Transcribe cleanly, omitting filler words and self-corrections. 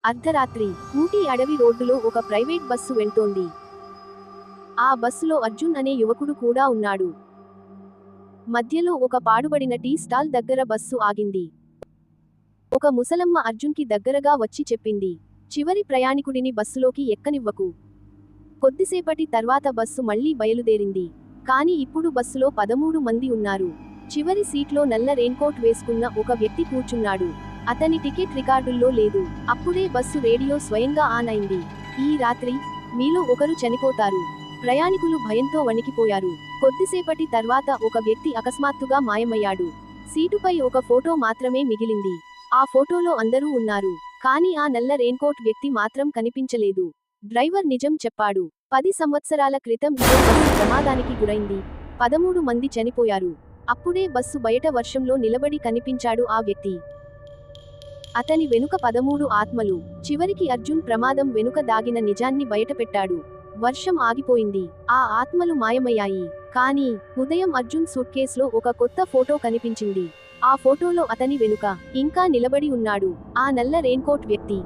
అర్ధరాత్రి ఊటీ అడవి రోడ్డులో ఒక ప్రైవేట్ బస్సు వెళ్తోంది. ఆ బస్సులో అర్జున్ అనే యువకుడు కూడా ఉన్నాడు. మధ్యలో ఒక పాడుబడిన టీ స్టాల్ దగ్గర బస్సు ఆగింది. ఒక ముసలమ్మ అర్జున్కి దగ్గరగా వచ్చి చెప్పింది, చివరి ప్రయాణికుడిని బస్సులోకి ఎక్కనివ్వకు. కొద్దిసేపటి తర్వాత బస్సు మళ్లీ బయలుదేరింది. కానీ ఇప్పుడు బస్సులో 13 మంది ఉన్నారు. చివరి సీట్లో నల్ల రెయిన్కోట్ వేసుకున్న ఒక వ్యక్తి కూర్చున్నాడు. అతని టికెట్ రికార్డుల్లో లేదు. అప్పుడే బస్సు రేడియో స్వయంగా ఆన్ అయింది. ఈ రాత్రి మీలో ఒకరు చనిపోతారు. ప్రయాణికులు భయంతో వణికిపోయారు. కొద్దిసేపటి తర్వాత ఒక వ్యక్తి అకస్మాత్తుగా మాయమయ్యాడు. సీటుపై ఒక ఫోటో మాత్రమే మిగిలింది. ఆ ఫోటోలో అందరూ ఉన్నారు. కానీ ఆ నల్ల రెయిన్కోట్ వ్యక్తి మాత్రం కనిపించలేదు. డ్రైవర్ నిజం చెప్పాడు. 10 సంవత్సరాల క్రితం ఇదే బస్సు ప్రమాదానికి గురైంది. 13 మంది చనిపోయారు. అప్పుడే బస్సు బయట వర్షంలో నిలబడి కనిపించాడు ఆ వ్యక్తి. అతని వెనుక 13 ఆత్మలు. చివరికి అర్జున్ ప్రమాదం వెనుక దాగిన నిజాన్ని బయటపెట్టాడు. వర్షం ఆగిపోయింది. ఆ ఆత్మలు మాయమయ్యాయి. కానీ ఉదయం అర్జున్ సూట్కేస్లో ఒక కొత్త ఫోటో కనిపించింది. ఆ ఫోటోలో అతని వెనుక ఇంకా నిలబడి ఉన్నాడు ఆ నల్ల రెయిన్కోట్ వ్యక్తి.